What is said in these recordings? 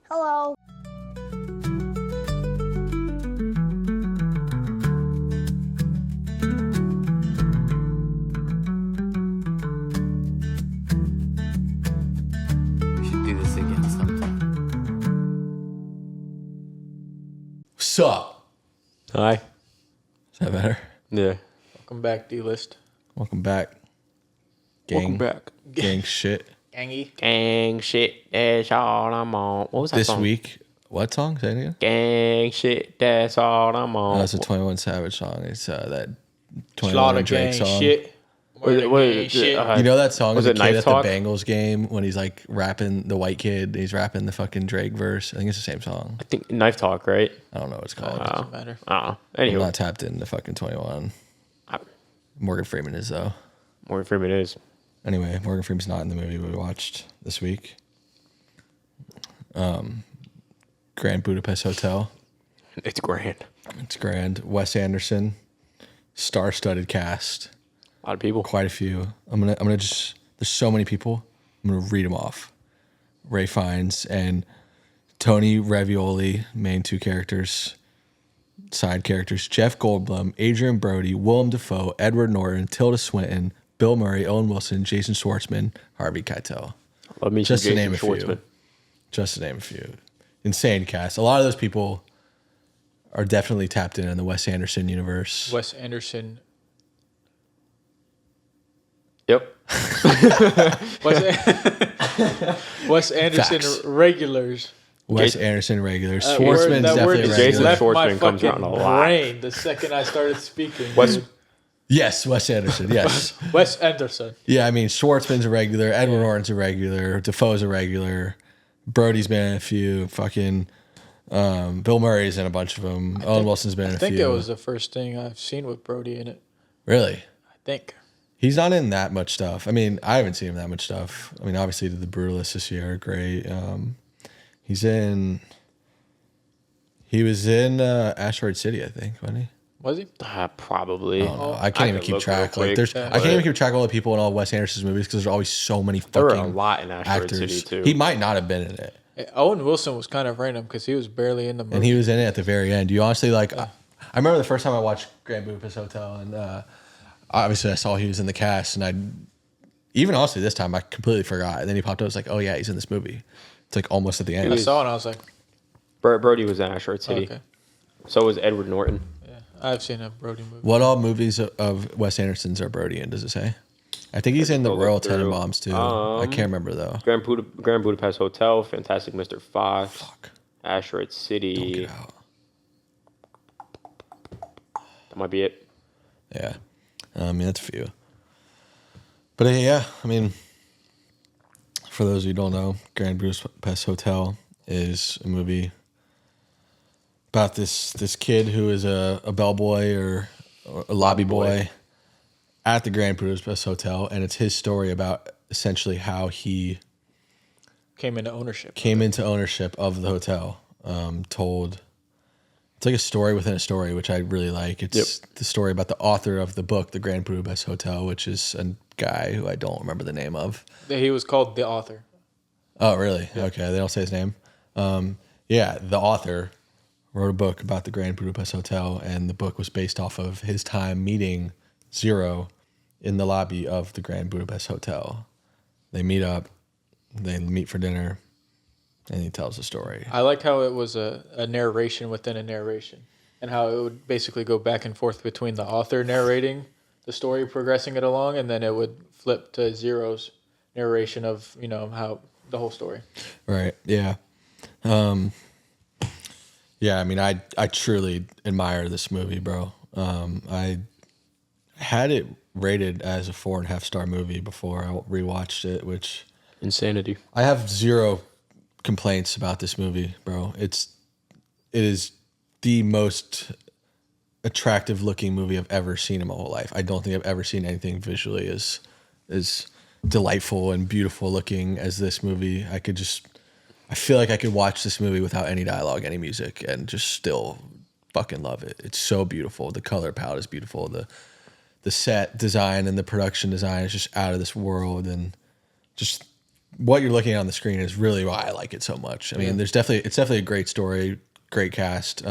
Hello. We should do this again sometime. What's up? Hi. Is that better? Yeah. Welcome back, D-List. Welcome back. Gang. Welcome back. Gang shit. Gangy. Gang shit, that's all I'm on. What was that This song? week, what song? Say it again. Gang shit, that's all I'm on. Oh, it's a 21 Savage song. It's that 21 Slaughter Drake gang song. shit. Murder gang shit. You know that song Was with the it kid Knife at Talk? the Bengals game when he's like rapping, the white kid, he's rapping the fucking Drake verse. I think it's the same song. I think Knife Talk, right? I don't know what it's called. Doesn't matter. I'm Anyway, not tapped into fucking 21. Morgan Freeman is though. Morgan Freeman is. Anyway, Morgan Freeman's not in the movie we watched this week. Grand Budapest Hotel. It's grand. It's grand. Wes Anderson, star-studded cast. A lot of people. Quite a few. I'm gonna just. There's so many people. I'm gonna read them off. Ray Fiennes and Tony Ravioli, main two characters. Side characters: Jeff Goldblum, Adrian Brody, Willem Dafoe, Edward Norton, Tilda Swinton, Bill Murray, Owen Wilson, Jason Schwartzman, Harvey Keitel. Love me Just some to name Jason a few. Schwartzman. Just to name a few. Insane cast. A lot of those people are definitely tapped in the Wes Anderson universe. Wes Anderson. Yep. Wes Anderson Facts. regulars. Wes Jason- Anderson regular. That Schwartzman's that definitely a Jason regular. left Schwartzman my comes fucking around a lot. brain the second I started speaking. Wes- dude. Yes, Wes Anderson. Yes. Wes Anderson. Yeah, I mean, Schwartzman's a regular. Edward Norton's a regular. Defoe's a regular. Brody's been in a few. Fucking Bill Murray's in a bunch of them. Owen Wilson's been in I a think few. it was the first thing I've seen with Brody in it. Really? I think. He's not in that much stuff. I mean, I haven't seen him that much stuff. I mean, obviously, The Brutalists this year are great. He was in Asteroid City, I think, wasn't he? Was he? Probably. I don't know. I can't even keep track. Like, I can't but even keep track of all the people in all Wes Anderson's movies because there's always so many There were fucking a lot in Asteroid actors. City, too. He might not have been in it, Owen Wilson was kind of random because he was barely in the movie. and he was in it at the very end. You honestly like? I remember the first time I watched Grand Budapest Hotel, and obviously I saw he was in the cast, and I even honestly this time I completely forgot. And then he popped up. I was like, oh yeah, he's in this movie. It's like almost at the end. I saw it and I was like, Brody was in Asteroid City. okay. So was Edward Norton. Yeah, I've seen a Brody movie. What all movies of Wes Anderson's are Brody in? Does it say? I think he's in the I'll Royal look through. Tenenbaums too. I can't remember though. Grand Budapest Hotel, Fantastic Mr. Fox, Asteroid Don't City. get out. That might be it. Yeah, I mean that's a few. But yeah, I mean, for those who don't know, Grand Budapest Hotel is a movie about this kid who is a bellboy or a lobby boy at the Grand Budapest Hotel, and it's his story about essentially how he Came into ownership. came into ownership of the hotel. Told it's like a story within a story, which I really like. It's the story about the author of the book, The Grand Budapest Hotel, which is a guy who I don't remember the name of. He was called the author. Oh, really? Yeah. Okay, they don't say his name. Yeah, the author wrote a book about the Grand Budapest Hotel, and the book was based off of his time meeting Zero in the lobby of the Grand Budapest Hotel. They meet up, they meet for dinner, and he tells the story. I like how it was a narration within a narration, and how it would basically go back and forth between the author narrating the story, progressing it along, and then it would flip to Zero's narration of, how the whole story. Right. Yeah. Yeah. I mean, I truly admire this movie, bro. I had it rated as a 4.5-star movie before I rewatched it, which Insanity. I have zero complaints about this movie, bro. It is the most attractive looking movie I've ever seen in my whole life. I don't think I've ever seen anything visually as delightful and beautiful looking as this movie. I feel like I could watch this movie without any dialogue, any music, and just still fucking love it. It's so beautiful. The color palette is beautiful. The set design and the production design is just out of this world, and just what you're looking at on the screen is really why I like it so much. I mean, it's definitely a great story, great cast.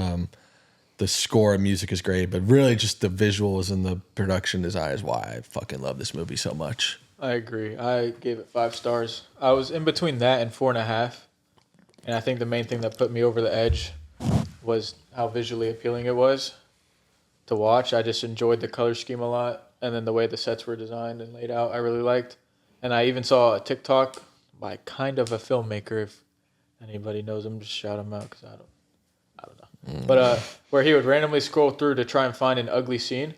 The score and music is great, but really just the visuals and the production design is why I fucking love this movie so much. I agree. I gave it 5 stars. I was in between that and 4.5. And I think the main thing that put me over the edge was how visually appealing it was to watch. I just enjoyed the color scheme a lot. And then the way the sets were designed and laid out, I really liked. And I even saw a TikTok by kind of a filmmaker. If anybody knows him, just shout him out because I don't know. But where he would randomly scroll through to try and find an ugly scene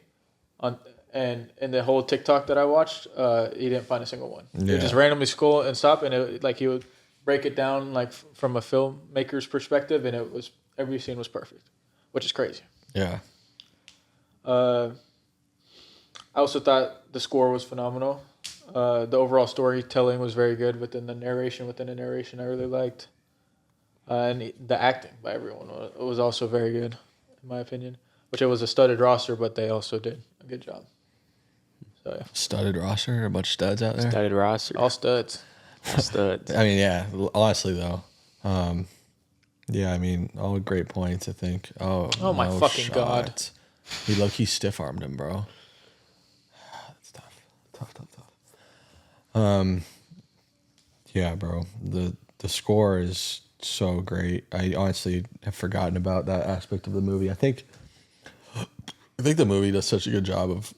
and in the whole TikTok that I watched, he didn't find a single one. He would just randomly scroll and stop, and he would break it down from a filmmaker's perspective, and every scene was perfect, which is crazy. Yeah. I also thought the score was phenomenal. The overall storytelling was very good within the narration. I really liked. And the acting by everyone was also very good, in my opinion. Which it was a studded roster, but they also did a good job. So yeah. Studded roster, a bunch of studs out there. Studded roster. All studs. All studs. I mean, yeah. Honestly, though, yeah. I mean, all great points. I think. Oh my fucking God! He low-key stiff-armed him, bro. That's tough. Yeah, bro. The score is so great. I honestly have forgotten about that aspect of the movie. I think the movie does such a good job of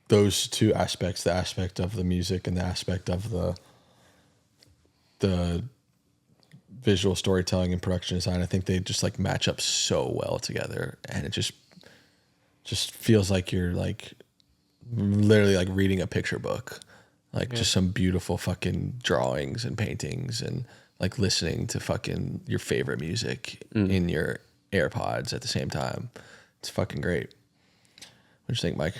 those two aspects, the aspect of the music and the aspect of the visual storytelling and production design. I think they just like match up so well together, and it just feels like you're like literally like reading a picture book. Like just some beautiful fucking drawings and paintings and like listening to fucking your favorite music in your AirPods at the same time. It's fucking great. What do you think, Mike?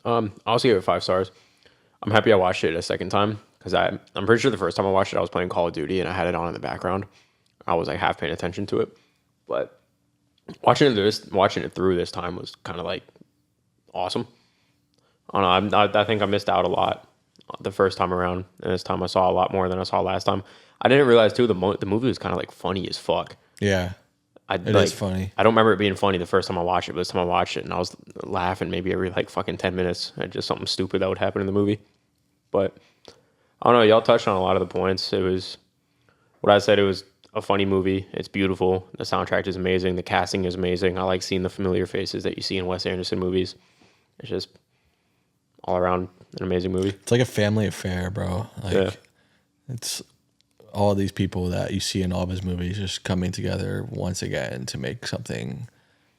I also gave it 5 stars. I'm happy I watched it a second time because I'm pretty sure the first time I watched it, I was playing Call of Duty and I had it on in the background. I was like half paying attention to it, but watching it through this time was kind of like awesome. I don't know. I think I missed out a lot the first time around, and this time I saw a lot more than I saw last time. I didn't realize too the movie was kind of like funny as fuck. Yeah, it is funny. I don't remember it being funny the first time I watched it, but this time I watched it and I was laughing maybe every like fucking 10 minutes at just something stupid that would happen in the movie. But I don't know. Y'all touched on a lot of the points. It was what I said. It was a funny movie. It's beautiful. The soundtrack is amazing. The casting is amazing. I like seeing the familiar faces that you see in Wes Anderson movies. It's just all around an amazing movie. It's like a family affair, bro. Like it's all these people that you see in all of his movies just coming together once again to make something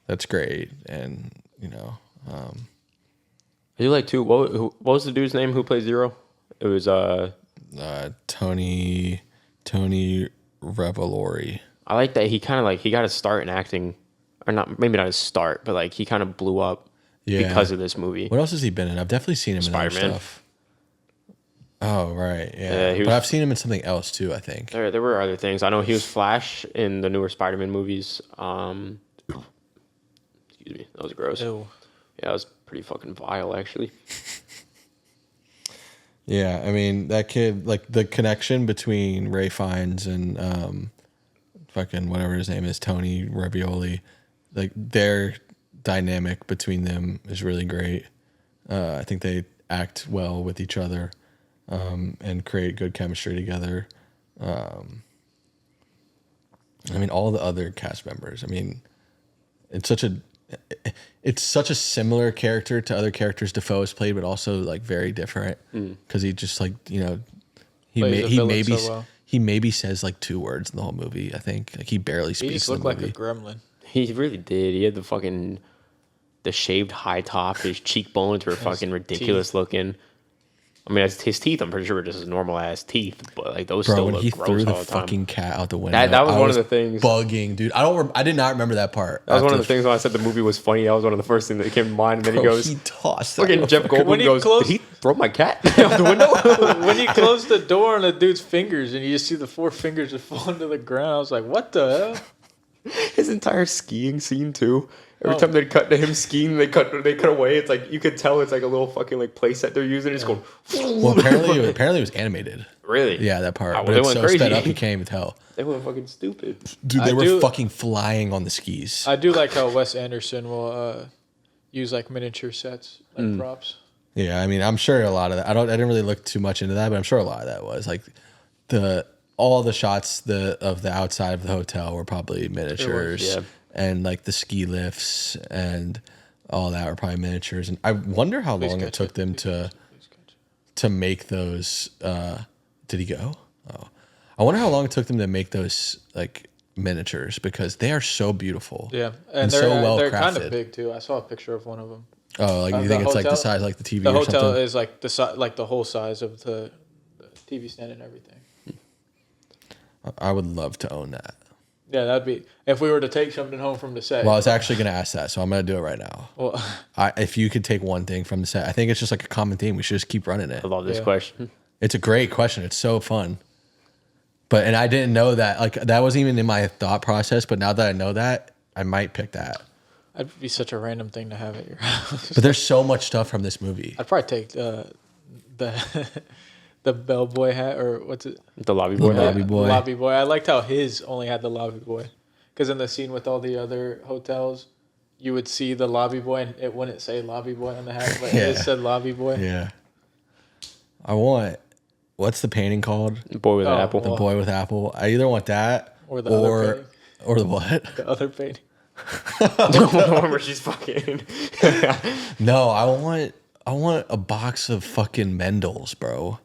that's great. And you know, I do like too. What was the dude's name who played Zero? It was Tony Revolori. I like that he got his start in acting, or not, maybe not his start, but like he kind of blew up because of this movie. What else has he been in? I've definitely seen him in other stuff. Oh, right. Yeah. But I've seen him in something else too, I think. There were other things. I know he was Flash in the newer Spider-Man movies. Excuse me. That was gross. Ew. Yeah, it was pretty fucking vile, actually. Yeah, I mean, that kid, like the connection between Ray Fiennes and fucking whatever his name is, Tony Ravioli, like their dynamic between them is really great. I think they act well with each other and create good chemistry together. I mean, all the other cast members. I mean, it's such a similar character to other characters Defoe has played, but also like very different because he just like, you know, he maybe says like 2 words in the whole movie. I think like he barely speaks. He just looked like a gremlin. He really did. He had the shaved high top. His cheekbones were fucking ridiculous looking. I mean, his teeth, I'm pretty sure were just his normal ass teeth, but like those still look gross all the time. Bro, when he threw the fucking cat out the window, that was one of the things. Bugging, dude. I did not remember that part. That was one of the things when I said the movie was funny. That was one of the first things that came to mind. And then he goes, he tossed fucking Jeff Goldblum goes, did he throw my cat out the window? When he closed the door on the dude's fingers and you just see the 4 fingers just fall into the ground, I was like, what the hell? His entire skiing scene too. Every time they cut to him skiing, they cut away. It's like you could tell it's like a little fucking like play set they're using. It's going. Well, apparently it was animated. Really? Yeah, that part. Oh, well, but they it's went so crazy. sped up you can't even tell. They went fucking stupid. Dude, they were fucking flying on the skis. I do like how Wes Anderson will use like miniature sets, like props. Yeah, I mean, I'm sure a lot of that. I didn't really look too much into that, but I'm sure a lot of that was like all the shots of the outside of the hotel were probably miniatures, yeah. and like the ski lifts and all that were probably miniatures. And I wonder how long it took them to make those. Did he go? Oh, I wonder how long it took them to make those like miniatures because they are so beautiful. Yeah, and so well they're crafted. kind of big too. I saw a picture of one of them. Oh, like you think it's like the size like the TV The or hotel something? is like the whole size of the TV stand and everything. I would love to own that. Yeah, that'd be if we were to take something home from the set. Well, I was actually going to ask that, so I'm going to do it right now. Well, If you could take one thing from the set, I think it's just like a common theme. We should just keep running it. I love this question. It's a great question. It's so fun. And I didn't know that. Like that wasn't even in my thought process. But now that I know that, I might pick that. that'd be such a random thing to have at your house. But there's so much stuff from this movie. I'd probably take the the bellboy hat or what's it? The lobby boy. Lobby boy. Lobby boy. I liked how his only had the lobby boy, because in the scene with all the other hotels, you would see the lobby boy and it wouldn't say lobby boy on the hat, but it said lobby boy. Yeah. What's the painting called? Boy with an apple. The boy with apple. I either want that Or the other painting. or the what? The other painting. The one where she's fucking. No, I want a box of fucking Mendel's, bro.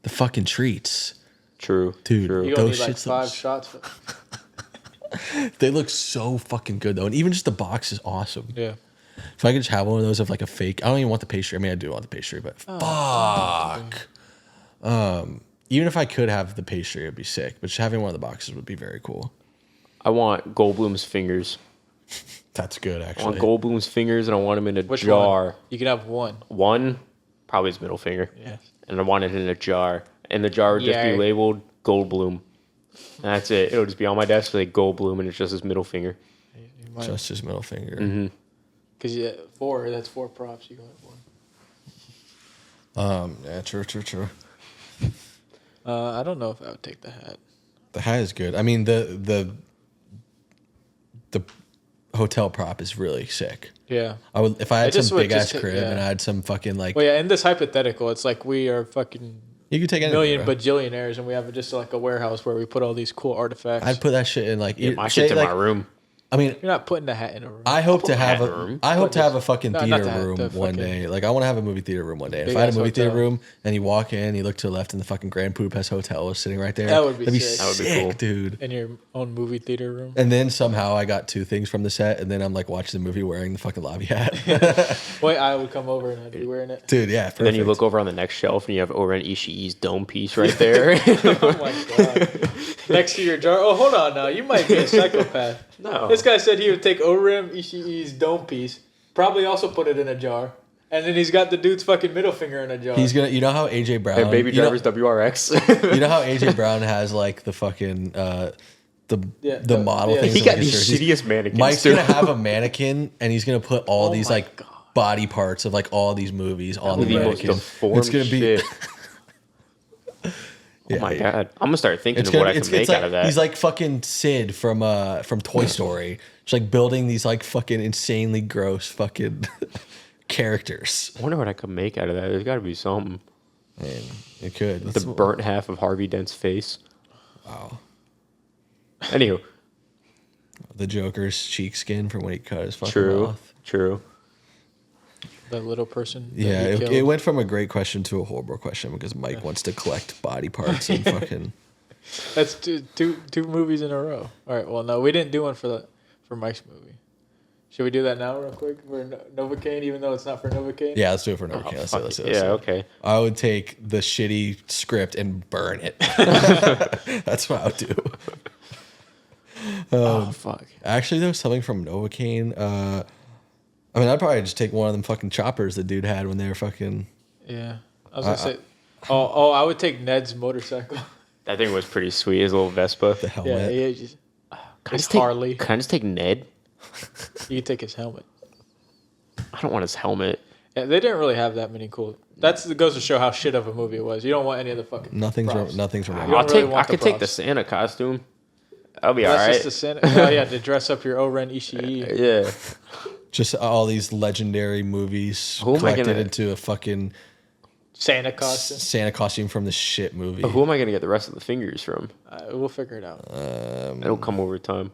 The fucking treats. True. Dude, True. You only those need like shits 5 look, shots. they look so fucking good though. And even just the box is awesome. Yeah. If I could just have one of those of like a fake, I don't even want the pastry. I mean, I do want the pastry, but fuck. Even if I could have the pastry, it'd be sick. But just having one of the boxes would be very cool. I want Goldblum's fingers. That's good, I actually. want Goldblum's fingers, and I want them in a Which jar. one? You can have one. One, probably his middle finger. Yeah. And I want it in a jar. And the jar would just be Yeah. labeled Goldblum. That's it. It'll just be on my desk like Goldblum, and it's just his middle finger. Just his middle finger. Mm-hmm. Because that's 4 props. You go have one. Yeah, true. I don't know if I would take the hat. The hat is good. I mean, the hotel prop is really sick. Yeah. I would if I had It just some would big ass just- crib yeah. and I had some fucking like. Well, yeah, in this hypothetical, it's like we are fucking You could take anything, million bro. bajillionaires and we have just like a warehouse where we put all these cool artifacts. I'd put that shit in like. Yeah, my say, shit's in like, my room. I mean, You're not putting the hat in a room. I hope to put my have hat in the room. I hope to have a just- fucking no, not theater the hat, room the one fucking day. Like I want to have a movie theater room one day. And if I had a Big-ass movie theater hotel. room and you walk in, you look to the left, and the fucking Grand Budapest Hotel is sitting right there. That would be That'd be sick. That would be sick, cool. dude. In your own movie theater room. And then somehow I got 2 things from the set, and then I'm like watching the movie wearing the fucking lobby hat. Wait, I would come over and I'd be wearing it. Dude, yeah. Perfect. And then you look over on the next shelf, and you have Oren Ishii's dome piece right there. Oh my god. Next to your jar. Oh, hold on now. You might be a psychopath. No. This guy said he would take Orem Ishii's dome piece, probably also put it in a jar, and then he's got the dude's fucking middle finger in a jar. He's gonna. You know how AJ Brown. And Baby you know- Driver's WRX. You know how AJ Brown has like the fucking the model yeah. things. He in, got like, his these jerseys. shittiest mannequins, Mike's too. gonna have a mannequin, and he's gonna put all Oh these my like God. body parts of like all these movies on the the most mannequin. deformed It's gonna be. shit. Yeah, Oh my god! I'm gonna start thinking It's of what gonna. I can It's make like out of that. he's like fucking Sid from Toy Story. Just like building these like fucking insanely gross fucking characters. I wonder what I could make out of that. There's got to be something. Man, it could. The burnt half of Harvey Dent's face. Wow. Anywho, The Joker's cheek skin from when he cut his fucking true, mouth. true. the little person. that Yeah, he it killed. went from a great question to a horrible question because Mike wants to collect body parts and fucking. That's two movies in a row. All right. Well, no, we didn't do one for Mike's movie. Should we do that now, real quick, for Novocaine, even though it's not for Novocaine? Yeah, let's do it for another can. Fuck Let's it. do it. Yeah, okay. I would take the shitty script and burn it. That's what I would do. Oh fuck. Actually, there was something from Novocaine. I mean, I'd probably just take one of them fucking choppers the dude had when they were fucking. Yeah. I was gonna say. I would take Ned's motorcycle. That thing was pretty sweet. His little Vespa. The helmet. Yeah. He just, His Harley. Can I just take Ned? You can take his helmet. I don't want his helmet. Yeah, they didn't really have that many cool. That goes to show how shit of a movie it was. You don't want any of the fucking Nothing's props. nothing's wrong. don't really I want the could take the props. Santa costume. That'll be That's all right. just the Santa. Oh yeah, to dress up your Oren Ishii. Yeah. Just all these legendary movies Who am I collected gonna- into a fucking Santa costume. Santa costume from the shit movie. But who am I gonna get the rest of the fingers from? We'll figure it out. It'll come over time.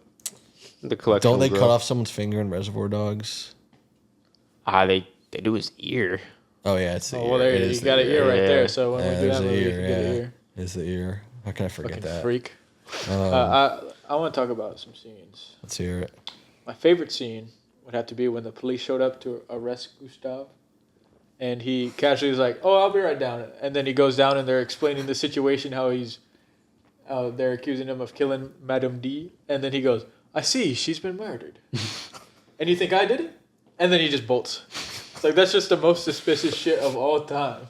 The collection. Don't they will cut grow. off someone's finger in Reservoir Dogs? They do his ear. Oh yeah, it's the ear. Well, there It you is the got an ear right Yeah. there. So when Yeah, we do there's that the movie, we ear. can get an Yeah, ear. it's the ear. How can I forget Fucking that? freak. I want to talk about some scenes. Let's hear it. My favorite scene would have to be when the police showed up to arrest Gustav. And he casually was like, "Oh, I'll be right down." And then he goes down and they're explaining the situation, how they're accusing him of killing Madame D. And then he goes, "I see, she's been murdered." And you think I did it? And then he just bolts. It's like, that's just the most suspicious shit of all time.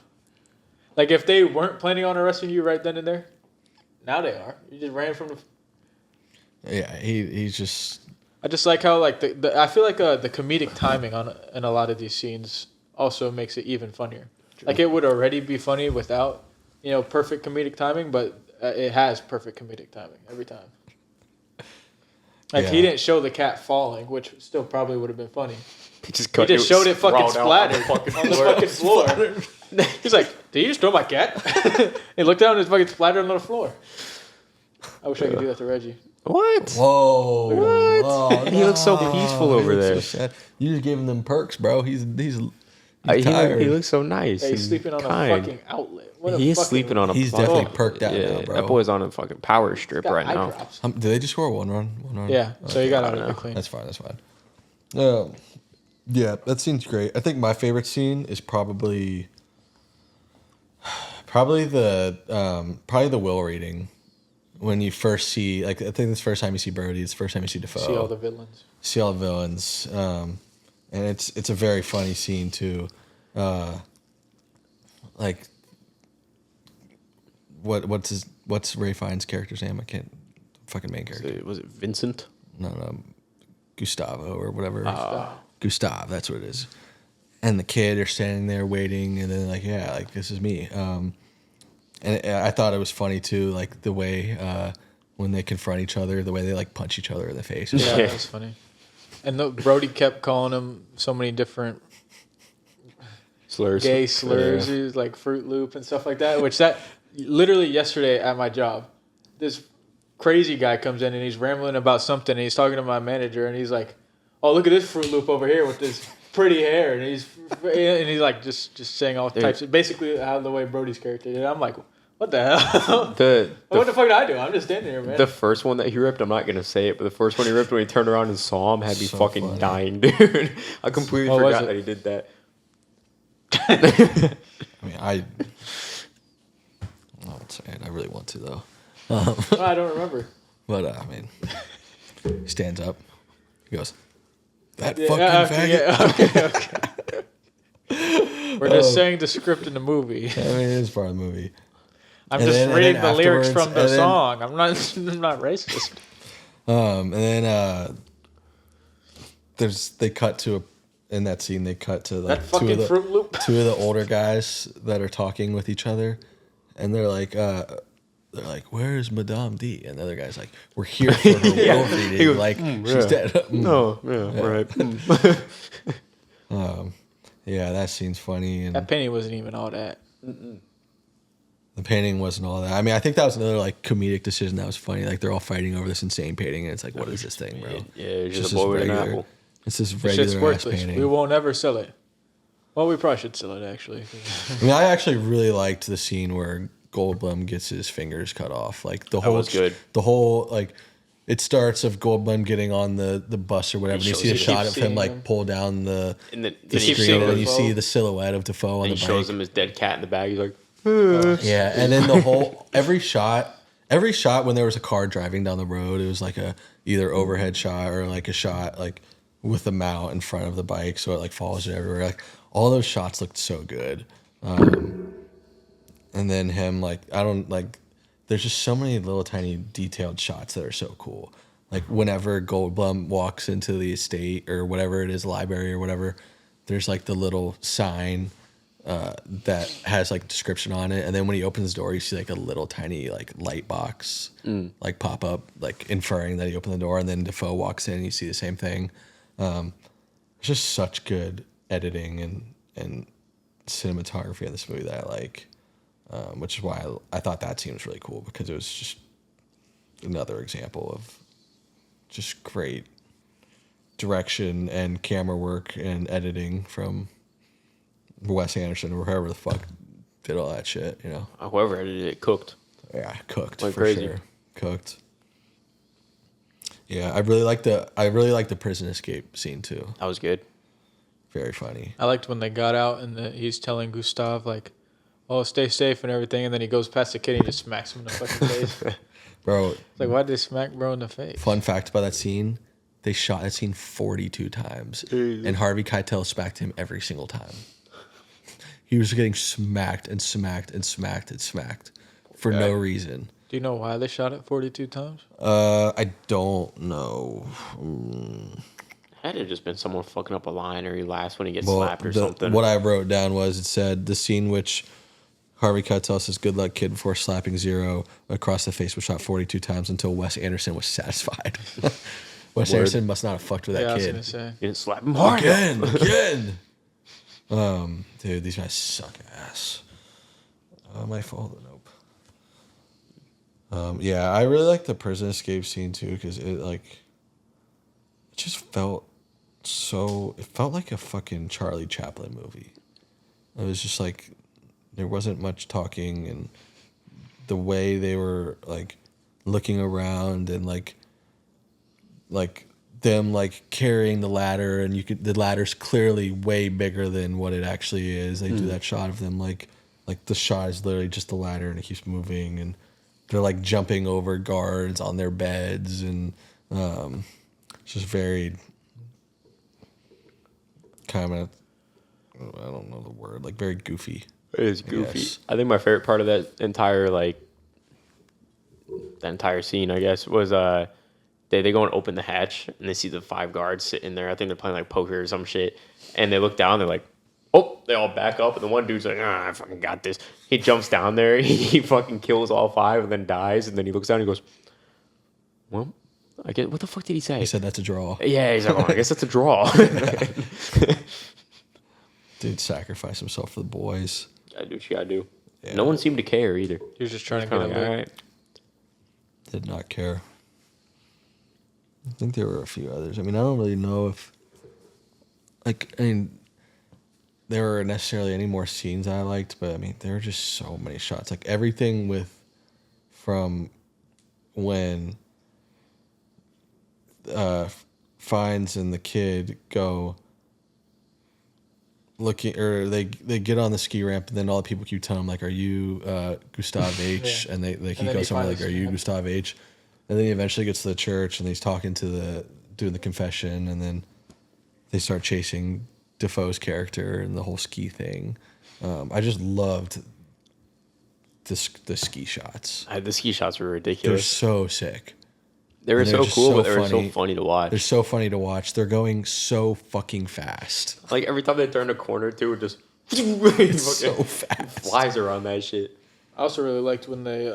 Like, if they weren't planning on arresting you right then and there, now they are. You just ran from the... Yeah, he's just I just like how, like, I feel like the comedic timing in a lot of these scenes also makes it even funnier. Like, it would already be funny without, perfect comedic timing, but it has perfect comedic timing every time. Like, he Yeah. didn't show the cat falling, which still probably would have been funny. He just He just showed it fucking splattered splattered on the fucking floor. He's like, "Did you just throw my cat?" He looked down and it's fucking splattered on the floor. I wish I could do that to Reggie. What? whoa. What? Oh, He looks so peaceful He over looks there. so sad. You just gave him them perks, bro. He's He tired. looks so nice. Hey, he's and sleeping on kind. a fucking outlet. What a He is fucking- sleeping on a. He's fucking- definitely perked out yeah, now, bro. That boy's on a fucking power strip got right eye now. drops. Did they just score one run? Yeah, so he got out of know. it clean. That's fine. Yeah, that scene's great. I think my favorite scene is probably the will reading when you first see, like, I think it's the first time you see Brody. It's the first time you see Defoe. See all the villains. See all the villains, and it's a very funny scene too. Like, what's Ray Fiennes' character's name? I can't. Fucking main character. Was it Vincent? No, Gustavo or whatever. Gustav, that's what it is. And the kid are standing there waiting, and then this is me. And I thought it was funny too, like the way when they confront each other, the way they like punch each other in the face. Yeah, that was funny. And Brody kept calling him so many different Slurs. gay slurs, Yeah. he was like Fruit Loop and stuff like that. Which that literally yesterday at my job, this crazy guy comes in and he's rambling about something. And he's talking to my manager and he's like, "Oh, look at this Fruit Loop over here with this pretty hair," and he's like just saying all types of basically how the way Brody's character did. I'm like, what the hell? What the fuck did I do? I'm just standing here, man. The first one that he ripped, I'm not gonna say it, but the first one he ripped when he turned around and saw him had me So fucking funny. dying, dude. I completely What was forgot it? that he did that. I mean, I won't say it. I really want to though. I don't remember. But I mean, he stands up. He goes, "That Yeah, fucking faggot." Okay. We're just saying the script in the movie. I mean, it is part of the movie. I'm And just then- and reading then the lyrics afterwards- from the and then- song. I'm not racist. And then they cut to in that scene. They cut to like That fucking Fruit Loop. two of the older guys that are talking with each other, and they're like, "Where's Madame D?" And the other guy's like, "We're here for her will reading. He goes, like she's yeah. dead." No, yeah, right. Yeah, that scene's funny, and That penny wasn't even all that. the painting wasn't all that. I mean, I think that was another like comedic decision that was funny. Like they're all fighting over this insane painting, and it's like, what is this thing, bro? Yeah, it's just this a boy with an regular- apple. It's this Shit's regular ass worthless. painting. We won't ever sell it. Well, we probably should sell it actually. I mean, I actually really liked the scene where Goldblum gets his fingers cut off. Like the whole, was good. The whole like, it starts of Goldblum getting on the bus or whatever, and you see a he shot keeps of him seeing like him. pull down the And then the he keeps screen, seeing and then you Defoe. see the silhouette of Defoe on and the he bike. shows him his dead cat in the bag. He's like, Yeah, and then the whole every shot when there was a car driving down the road, it was like a either overhead shot or like a shot like with the mount in front of the bike, so it like follows it everywhere. Like all those shots looked so good. And then him like I don't like. There's just so many little tiny detailed shots that are so cool. like whenever Goldblum walks into the estate or whatever it is, library or whatever, there's like the little sign that has like description on it, and then when he opens the door, you see like a little tiny like light box like pop up, like inferring that he opened the door, and then Defoe walks in, and you see the same thing. It's just such good editing and cinematography in this movie that I like, which is why I thought that scene was really cool, because it was just another example of just great direction and camera work and editing from Wes Anderson or whoever the fuck did all that shit, you know. Whoever edited it cooked. Yeah, cooked Like for crazy. sure. Cooked. Yeah, I really like the prison escape scene too. That was good. Very funny. I liked when they got out and he's telling Gustav like, "Oh, stay safe and everything," and then he goes past the kid and he just smacks him in the fucking face. Bro, It's like, why did they smack bro in the face? fun fact about that scene, they shot that scene 42 times. And Harvey Keitel smacked him every single time. He was getting smacked and smacked and smacked and smacked for no reason. Do you know why they shot it 42 times? I don't know. Had it just been someone fucking up a line, or he laughs when he gets slapped or something. What I wrote down was, it said the scene which Harvey Keitel says "good luck, kid" before slapping Zero across the face was shot 42 times until Wes Anderson was satisfied. Wes Anderson must not have fucked with that I was kid. gonna say. You didn't slap him hard enough. Again. Dude, these guys suck ass. My fault. Nope. Yeah, I really like the prison escape scene too, because it just felt so. It felt like a fucking Charlie Chaplin movie. It was just like there wasn't much talking, and the way they were like looking around and like them like carrying the ladder, and the ladder's clearly way bigger than what it actually is. They do that shot of them like the shot is literally just the ladder and it keeps moving, and they're like jumping over guards on their beds, and it's just very kind of, I don't know the word, like very goofy. It is goofy. Yes. I think my favorite part of that entire scene, I guess, was they go and open the hatch and they see the 5 guards sitting there. I think they're playing like poker or some shit. And they look down, they're like, oh, they all back up, and the one dude's like, I fucking got this. He jumps down there, he fucking kills all 5 and then dies, and then he looks down and he goes, well, I guess, what the fuck did he say? He said that's a draw. Yeah, he's like, oh, I guess that's a draw. Dude sacrificed himself for the boys. Gotta do what you gotta do. Yeah. No one seemed to care either. He was just trying to Kind get of a like, all lick. right. Did not care. I think there were a few others. I mean, I don't really know if, there were necessarily any more scenes I liked, but I mean, there were just so many shots. Like everything from when Fiennes and the kid go looking, or they get on the ski ramp, and then all the people keep telling him like, "Are you Gustav H?" Yeah. And they keep then going he somewhere like, finally "Are you snaps. Gustav H?" And then he eventually gets to the church, and he's talking to doing the confession, and then they start chasing Defoe's character and the whole ski thing. I just loved the ski shots. The ski shots were They're ridiculous. so sick. They were and they're so just cool, so but they were so funny. funny to watch. They're so funny to watch. They're going so fucking fast. Like every time they turned a corner, too, it just It's so fast. flies around that shit. I also really liked when they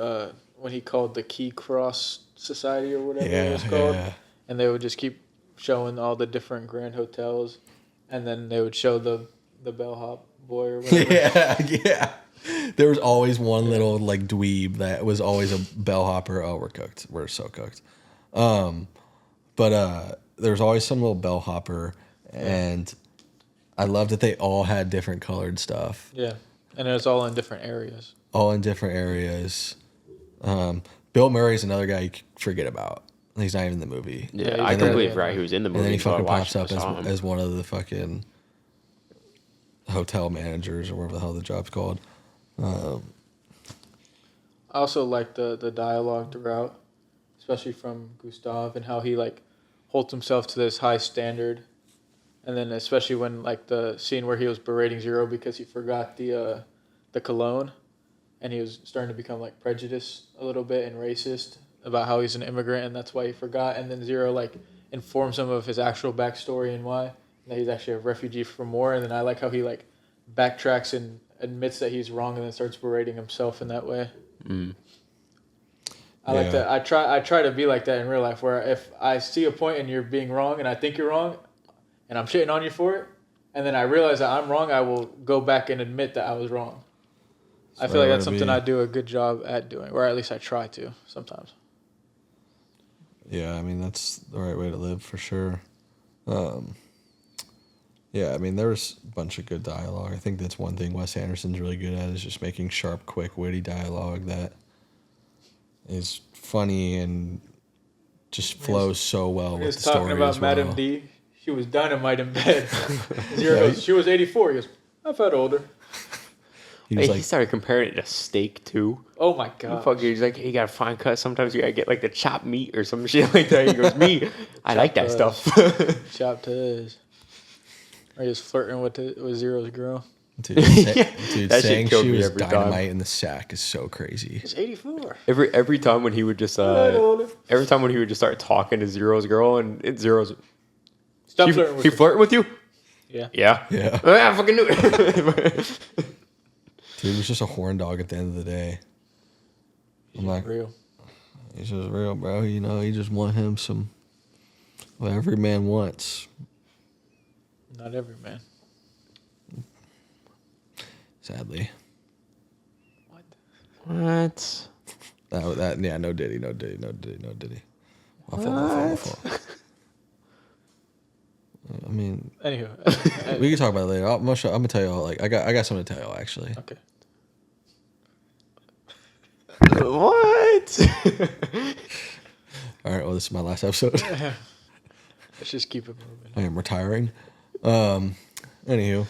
when he called the Key Cross Society or whatever it was Yeah, called, yeah. and they would just keep showing all the different grand hotels, and then they would show the bellhop boy or whatever. Yeah. There was always one little like dweeb that was always a bellhopper. Oh, we're cooked. We're so cooked. But there was always some little bellhopper, and I loved that they all had different colored stuff. Yeah, and it was all in different areas. All in different areas. Bill Murray's another guy you forget about. He's not even in the movie. Yeah, Yeah, I and completely then- forgot he was in the movie. And then he until I fucking watched pops it, up I saw him. as one of the fucking hotel managers or whatever the hell the job's called. I also liked the dialogue throughout, especially from Gustav and how he like holds himself to this high standard, and then especially when like the scene where he was berating Zero because he forgot the cologne, and he was starting to become like prejudiced a little bit and racist about how he's an immigrant and that's why he forgot. And then Zero like informs him of his actual backstory and why. And that he's actually a refugee from war. And then I like how he like backtracks and admits that he's wrong and then starts berating himself in that way. I like that. I try to be like that in real life, where if I see a point and you're being wrong and I think you're wrong and I'm shitting on you for it, and then I realize that I'm wrong, I will go back and admit that I was wrong. I feel like that's something I do a good job at doing, or at least I try to sometimes. Yeah, I mean, that's the right way to live for sure. Yeah, I mean, there was a bunch of good dialogue. I think that's one thing Wes Anderson's really good at, is just making sharp, quick, witty dialogue that is funny and just flows so well with the story. He was talking about Madame D. She was dynamite in bed. Zero goes, she was 84. He goes, I've had older. He started comparing it to steak too. Oh my god! He's like, you got a fine cut. Sometimes you gotta get like the chopped meat or some shit like that. He goes, me, I like that stuff. Chopped his. Or he was flirting with Zero's girl. Dude, saying she was dynamite in the sack is so crazy. He's 84. Every time when he would just start talking to Zero's girl and Zero's. Stop flirting with He flirting with you? Yeah. Yeah. Yeah. I fucking knew it. Dude, he was just a horn dog at the end of the day. He's real. He's just real, bro. You know, you just want him some what every man wants. Not every man. Sadly. What? Yeah, no Diddy. My fault. I mean, anywho, we can talk about it later. I'm gonna tell y'all. Like, I got something to tell y'all actually. Okay. What? All right. Well, this is my last episode. Let's just keep it moving. I am retiring. Anywho,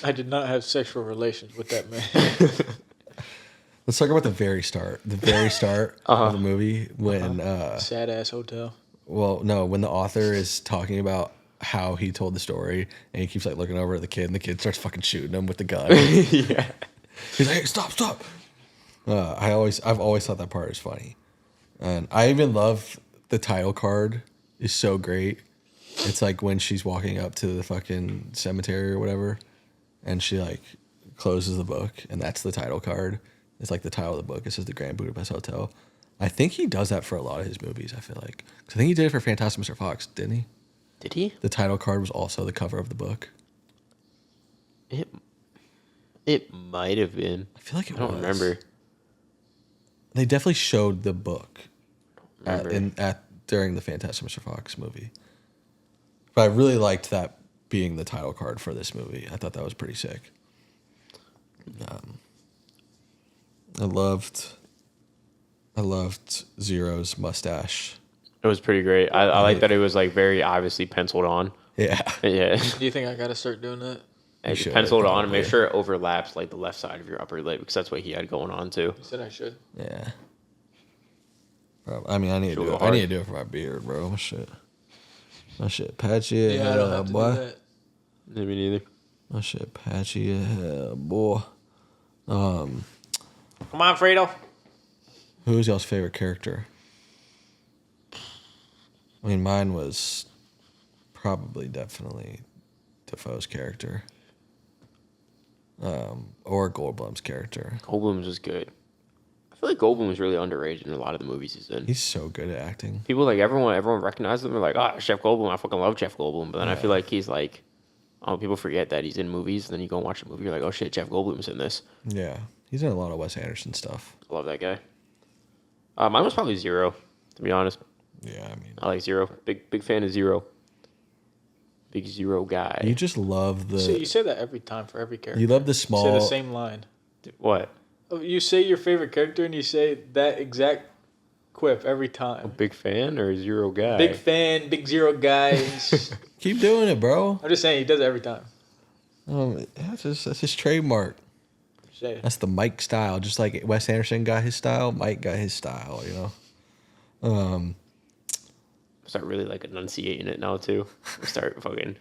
I did not have sexual relations with that man. let's talk about the very start. The very start of the movie when sad ass hotel. Well, no, when the author is talking about how he told the story and he keeps like looking over at the kid and the kid starts fucking shooting him with the gun. Yeah. He's like, hey, stop. I've always thought that part was funny. And I even love the title card is so great. It's like when she's walking up to the fucking cemetery or whatever and she like closes the book and that's the title card. It's like the title of the book. It says the Grand Budapest Hotel. I think he does that for a lot of his movies, I feel like. 'Cause I think he did it for Fantastic Mr. Fox, didn't he? Did he? The title card was also the cover of the book. It might have been. I feel like it was. I don't remember. They definitely showed the book during the Fantastic Mr. Fox movie. But I really liked that being the title card for this movie. I thought that was pretty sick. I loved Zero's mustache. It was pretty great. I like that it was like very obviously penciled on. Yeah. Yeah. Do you think I gotta start doing that? And you pencil it on and make sure it overlaps like the left side of your upper lip because that's what he had going on too. You said I should. Yeah. I mean, I need to do it. I need to do it for my beard, bro. My shit patchy. Yeah, I don't have to boy. do that. Me neither. My shit patchy, boy. Come on, Fredo. Who's y'all's favorite character? I mean, mine was definitely Defoe's character. Or Goldblum's character. Goldblum's was good. I feel like Goldblum was really underrated in a lot of the movies he's in. He's so good at acting. People like everyone recognizes him. They're like, oh, Jeff Goldblum. I fucking love Jeff Goldblum. But then I feel like he's like, people forget that he's in movies. And then you go and watch a movie. You're like, oh shit, Jeff Goldblum's in this. Yeah, he's in a lot of Wes Anderson stuff. I love that guy. Mine was probably Zero, to be honest. Yeah, I mean, I like Zero. Big fan of Zero. Big Zero guy. You just love the. So you say that every time for every character. You love the small. You say the same line. What? You say your favorite character and you say that exact quip every time. A big fan or a Zero guy? Big fan, big Zero guy. Keep doing it, bro. I'm just saying he does it every time. That's his trademark. That's the Mike style. Just like Wes Anderson got his style, Mike got his style, you know? Start really like enunciating it now too. Start fucking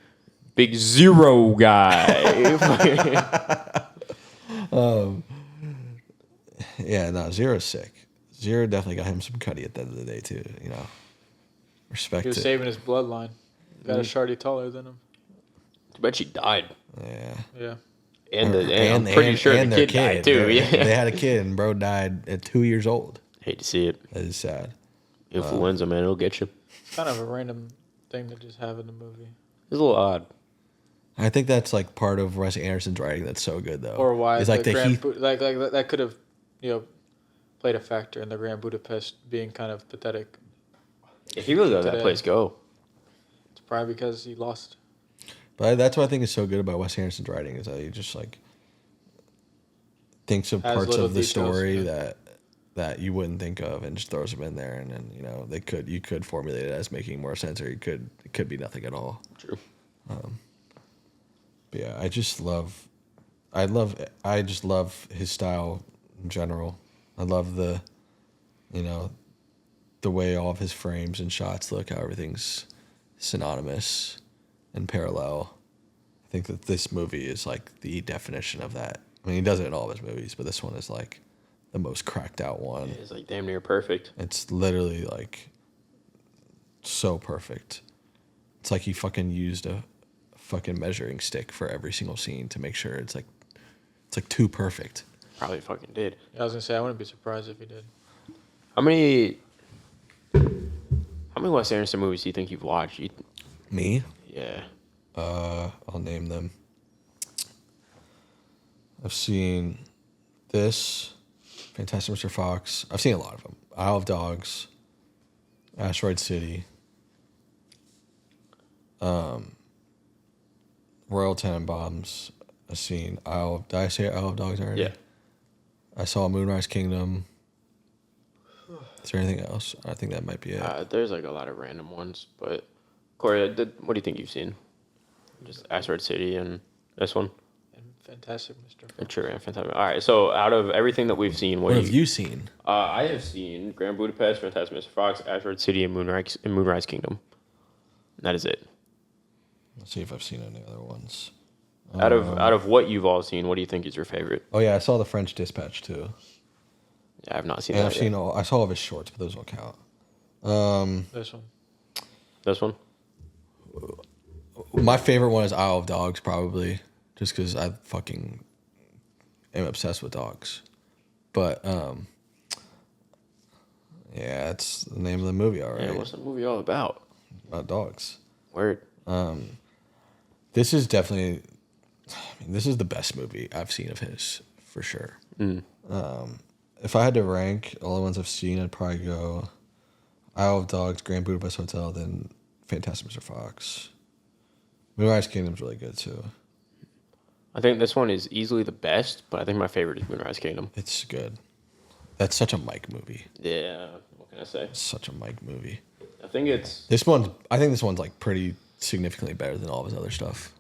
big Zero guy. Yeah, no, Zero's sick. Zero definitely got him some cutty at the end of the day too. You know, respect He was it. saving his bloodline. Got a shorty taller than him. I bet she died. Yeah. Yeah. And I'm pretty sure the their kid died too. They Yeah. had a kid, and bro died at 2 years old. Hate to see it. That is sad. Influenza, man, it'll get you. Kind of a random thing to just have in the movie. It's a little odd. I think that's like part of Wes Anderson's writing that's so good though. Or why it's the like that could have, played a factor in the Grand Budapest being kind of pathetic. If he really let that Today. place go. It's probably because he lost. But that's what I think is so good about Wes Anderson's writing is that he just like thinks of Has parts little of the details, story yeah. that you wouldn't think of and just throws them in there, and then you could formulate it as making more sense, or it could be nothing at all. True. But yeah, I just love his style in general. I love the way all of his frames and shots look, how everything's synonymous and parallel. I think that this movie is like the definition of that. I mean, he does it in all of his movies, but this one is like the most cracked out one. It's like damn near perfect. It's literally like so perfect. It's like he fucking used a fucking measuring stick for every single scene to make sure it's like too perfect. Probably fucking did. I was gonna say I wouldn't be surprised if he did. How many Wes Anderson movies do you think you've watched? Me? Yeah. I'll name them. I've seen this, Fantastic Mr. Fox. I've seen a lot of them. Isle of Dogs, Asteroid City, Royal Tenenbaums. I've seen Did I say Isle of Dogs already? Yeah. I saw Moonrise Kingdom. Is there anything else? I think that might be it. There's like a lot of random ones, but Corey, what do you think you've seen? Just Asteroid City and this one? And Fantastic Mr. Fox. Sure, yeah, fantastic. All right, so out of everything that we've seen, What have you seen? I have seen Grand Budapest, Fantastic Mr. Fox, Asteroid City, and Moonrise Kingdom. And that is it. Let's see if I've seen any other ones. Out of what you've all seen, what do you think is your favorite? Oh yeah, I saw The French Dispatch too. Yeah, I've not seen And that I yet. saw all of his shorts, but those don't count. This one. This one? My favorite one is Isle of Dogs, probably, just because I fucking am obsessed with dogs. But yeah, it's the name of the movie already. Yeah, what's the movie all about? About dogs. Word. This is definitely, this is the best movie I've seen of his, for sure. If I had to rank all the ones I've seen, I'd probably go Isle of Dogs, Grand Budapest Hotel, then Fantastic Mr. Fox. Moonrise Kingdom's really good too. I think this one is easily the best, but I think my favorite is Moonrise Kingdom. It's good. That's such a Mike movie. Yeah, what can I say? Such a Mike movie. I think it's I think this one's like pretty significantly better than all of his other stuff.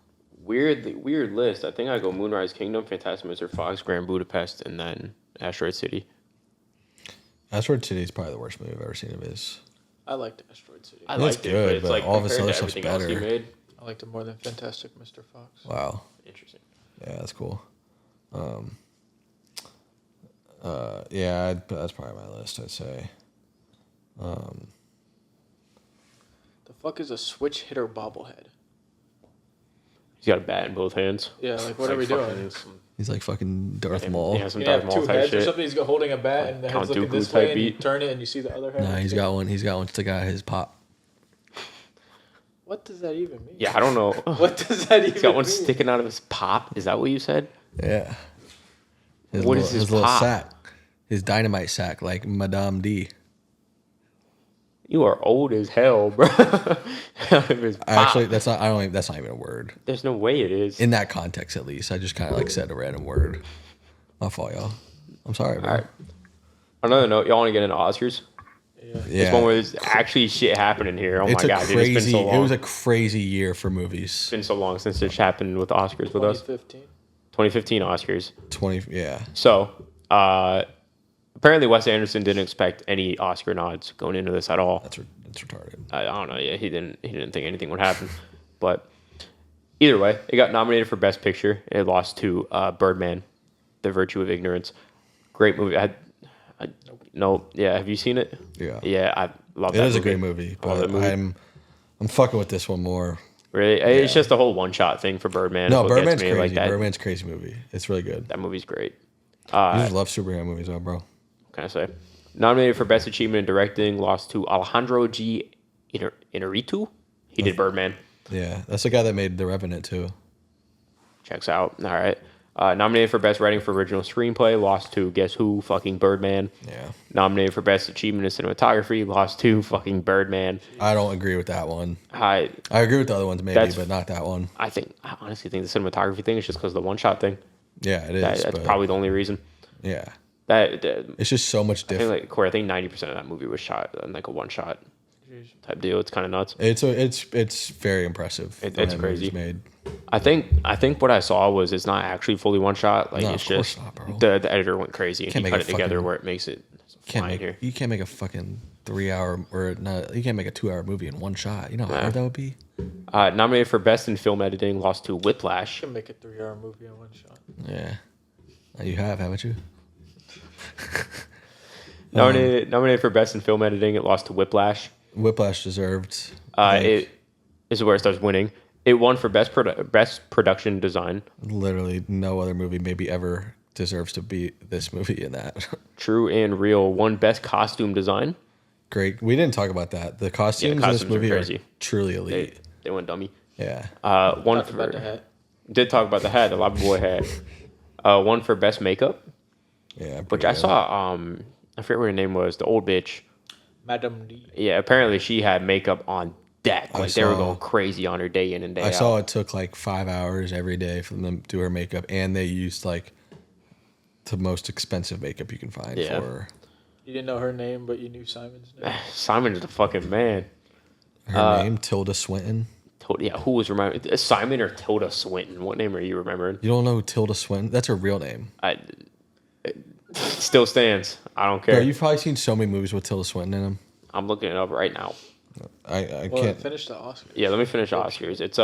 weird list. I think I go Moonrise Kingdom, Fantastic Mr. Fox, Grand Budapest, and then Asteroid City. Asteroid City is probably the worst movie I've ever seen of his. I liked Asteroid City. I It's liked it, good, but it's but like all of his compared other to stuff's everything else he better. made. I liked it more than Fantastic Mr. Fox. Wow. Interesting. Yeah, that's cool. Yeah, that's probably my list, I'd say. The fuck is a switch hitter bobblehead? He's got a bat in both hands. Yeah, like It's what are we fucking doing? some- He's like fucking Darth Maul. Yeah, some You Darth have Maul two type heads or shit. something. He's holding a bat and the Count head's looking Dooku this type way, and you beat. turn it and you see the other head. Nah, he's got one. He's got one to guy his pop. What does that even mean? Yeah, I don't know. What does that even He's got one mean? sticking out of his pop. Is that what you said? Yeah. What is his little pop? sack? His dynamite sack, like Madame D. You are old as hell, bro. Out of his pop. Actually, that's not even a word. There's no way it is. In that context, at least. I just kind of like said a random word. My fault, y'all. I'm sorry, bro. All right. Another note, y'all want to get into Oscars? Yeah. Yeah. It's one where there's actually shit happening here. Oh It's my a god, dude, crazy. it's been so long. It was a crazy year for movies. It's been so long since it happened with the Oscars with us. 2015. 2015 Oscars. 20. Yeah. So, apparently Wes Anderson didn't expect any Oscar nods going into this at all. That's retarded. I don't know. Yeah, he didn't think anything would happen. But either way, it got nominated for Best Picture. It lost to Birdman, The Virtue of Ignorance. Great movie. No, yeah. Have you seen it? Yeah. Yeah, I love It that is movie. a great movie, I love but that movie. I'm fucking with this one more. Really, it's just the whole one shot thing for Birdman. No, is what gets Birdman's me. crazy. Like that. Birdman's a crazy movie. It's really good. That movie's great. You just love superhero movies, though, bro. What can I say? Nominated for Best Achievement in Directing, lost to Alejandro G. Inarritu. He did Birdman. Yeah, that's the guy that made The Revenant too. Checks out. All right. Nominated for Best Writing for Original Screenplay, lost to guess who? Fucking Birdman. Yeah. Nominated for Best Achievement in Cinematography, lost to fucking Birdman. I don't agree with that one. I agree with the other ones maybe, That's- but not that one. I honestly think the cinematography thing is just because of the one shot thing. Yeah, it is. That's but probably the only reason. yeah. That It's just so much I think different. like Corey, I think 90% of that movie was shot in like a one shot type deal. It's kind of nuts. It's very impressive. It's when that crazy. movie's made. I think what I saw was it's not actually fully one shot. Like No, it's of course just not, bro. the editor went crazy and Can't he make cut a it together fucking- where it makes it Can't fine make here. you can't make a fucking 3 hour or not. You can't make a 2 hour movie in one shot. You know how hard that would be. Nominated for Best in Film Editing, lost to Whiplash. You can make a 3-hour movie in one shot. Yeah, you have, haven't you? Nominated for Best in Film Editing, it lost to Whiplash. Whiplash deserved. It this is where it starts winning. It won for best production design. Literally no other movie maybe ever deserves to be this movie in that. True and Real won best costume design. Great. We didn't talk about that. The costumes in this costumes are movie are crazy. truly elite. They went dummy. Yeah. One Talked about the hat. Did talk about the hat, the Lava Boy hat. One for best makeup, Yeah. which pretty I good. saw. I forget what her name was. The old bitch. Madame D. Yeah, apparently she had makeup on deck. Like they were saw- going crazy on her day in and day I out. saw it took like 5 hours every day for them to do her makeup, and they used like the most expensive makeup you can find Yeah. for her. You didn't know her name, but you knew Simon's name. Simon's the fucking man. Her name, Tilda Swinton. Yeah, who was remembering? Simon or Tilda Swinton? What name are you remembering? You don't know who Tilda Swinton? That's her real name. It still stands. I don't care. Bro, you've probably seen so many movies with Tilda Swinton in them. I'm looking it up right now. I Well, can't. finish the Oscar. Yeah, let me finish Oscars. It's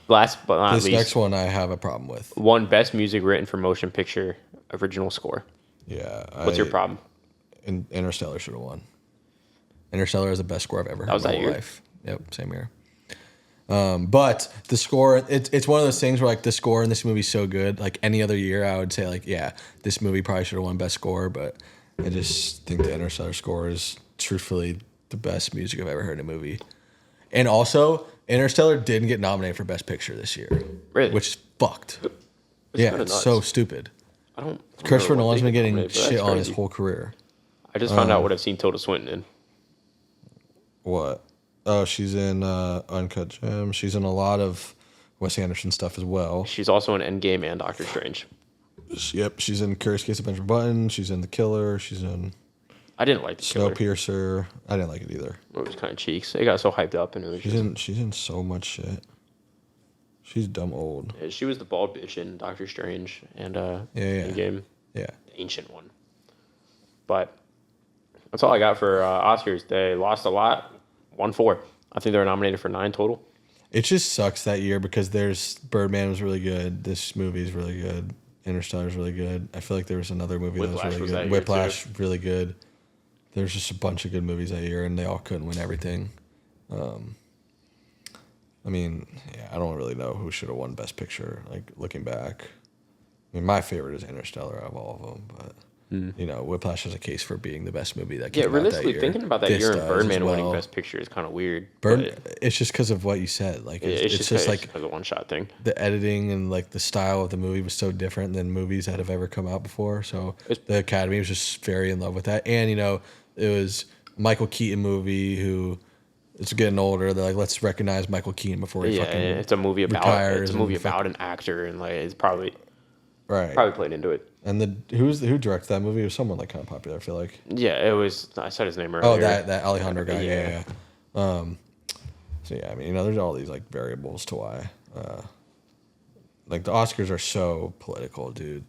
last but not This least, next one I have a problem with. won best music written for motion picture original score. Yeah. What's your problem? Interstellar should have won. Interstellar is the best score I've ever heard was in my that whole year? life. Yep, same year. But the score, it's one of those things where like the score in this movie is so good. Like any other year, I would say like, yeah, this movie probably should have won best score. But I just think the Interstellar score is truthfully the best music I've ever heard in a movie. And also, Interstellar didn't get nominated for best picture this year, Really? which is fucked. It's Yeah, kinda it's nuts. so stupid. I don't. Christopher remember what Nolan's they been getting nominated for. That's shit on his crazy. whole career. I just found out what I've seen Tilda Swinton in. What? Oh, she's in Uncut Gems. She's in a lot of Wes Anderson stuff as well. She's also in Endgame and Doctor Strange. Yep, she's in Curious Case of Benjamin Button. She's in The Killer. She's in I didn't like the Killer. Snowpiercer. I didn't like it either. It was kind of cheeks. It got so hyped up, and it was She's in so much shit. She's dumb old. Yeah, she was the bald bitch in Doctor Strange and Yeah. Endgame, Yeah. the ancient one. But that's all I got for Oscars. They lost a lot, won 4. I think they were nominated for 9 total. It just sucks that year because there's Birdman was really good. This movie is really good. Interstellar is really good. I feel like there was another movie Whiplash that was was really that good. year, Whiplash, really good. There's just a bunch of good movies that year, and they all couldn't win everything. I mean, yeah, I don't really know who should have won Best Picture. Like looking back, I mean, my favorite is Interstellar out of all of them, but you know, Whiplash has a case for being the best movie that came Yeah, out that realistically, year. thinking about that This year and does Birdman as winning well. Best Picture is kind of weird. It's just because of what you said. Like it's just like a one-shot thing. the editing and like the style of the movie was so different than movies that have ever come out before. So the Academy was just very in love with that. And you know, it was a Michael Keaton movie who is getting older. They're like, let's recognize Michael Keaton before he Yeah, fucking it's a movie about retires and an actor, and like it's probably right. played into it. And who directed that movie? It was someone like kind of popular. I feel like. Yeah, it was. I said his name earlier. Oh, that Alejandro guy. Yeah. Yeah. So yeah, I mean, you know, there's all these like variables to why, like the Oscars are so political, dude.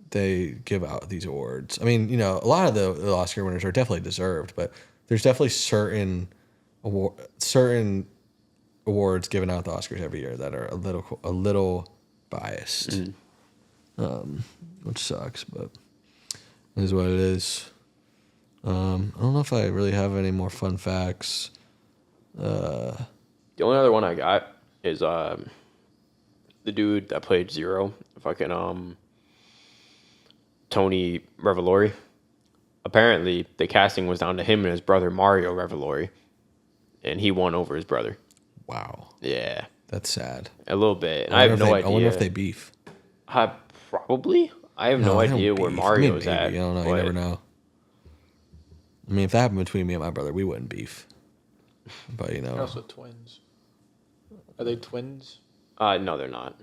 They give out these awards. I mean, you know, a lot of the Oscar winners are definitely deserved, but there's definitely certain awards given out at the Oscars every year that are a little biased, which sucks. But is what it is. I don't know if I really have any more fun facts. The only other one I got is the dude that played Zero, fucking Tony Revolori. Apparently, the casting was down to him and his brother Mario Revolori, and he won over his brother. Wow. Yeah, That's sad. a little bit. And I have no idea. I wonder if they beef. Probably. I have no they don't idea where beef. Mario's maybe. at. I don't know. You never know. I mean, if that happened between me and my brother, we wouldn't beef. But, you know. They're also twins. Are they twins? No, they're not.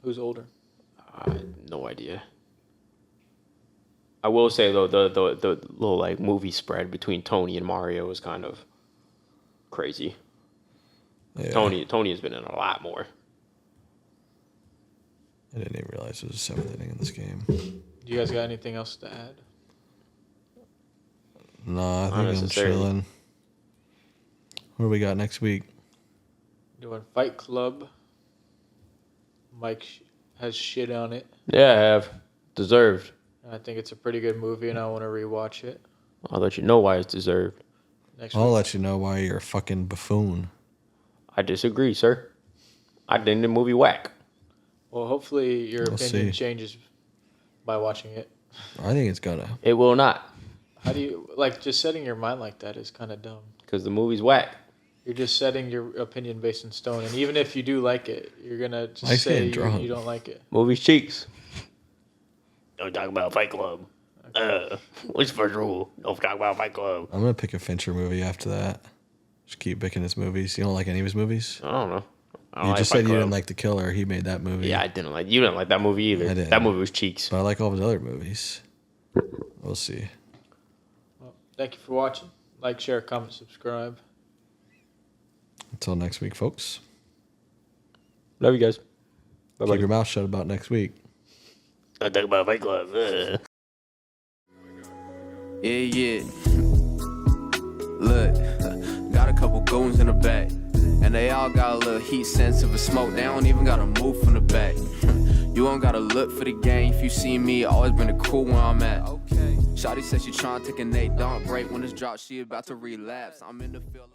Who's older? No idea. I will say though, the little like movie spread between Tony and Mario is kind of crazy. Yeah. Tony has been in a lot more. I didn't even realize it was a seventh inning in this game. Do you guys got anything else to add? Nah, I think I'm chilling. What do we got next week? Doing Fight Club. Mike has shit on it. Yeah, I have. Deserved. I think it's a pretty good movie, and I want to rewatch it. I'll let you know why it's deserved. I'll let you know why you're a fucking buffoon. I disagree, sir. I think the movie whack. Well, hopefully your We'll opinion see. changes by watching it. I think it's gonna. It will not, How do you just setting your mind like that is kind of dumb. because the movie's whack. You're just setting your opinion based in stone, and even if you do like it, you're gonna just Mike's say getting drunk. you don't like it. Movie's cheeks. Don't talk about Fight Club. What's the first rule? Don't talk about Fight Club. I'm gonna pick a Fincher movie after that. Just keep picking his movies. You don't like any of his movies? I don't know. I don't You like just Fight said you Club. didn't like The Killer. He made that movie. Yeah, you didn't like that movie either. I didn't. That movie was cheeks. But I like all of his other movies. We'll see. Well, thank you for watching. Like, share, comment, subscribe. Until next week, folks. Love you guys. Bye Keep your mouth shut about next week. Don't talk about Fight Club. Yeah. Look, got a couple goons in the back, and they all got a little heat sensitive smoke. They don't even gotta move from the back. You don't gotta look for the game. If you see me, always been the cool where I'm at. Okay. Shawty said she tryna take a Nate, don't break when it's dropped. She about to relapse. I'm in the field.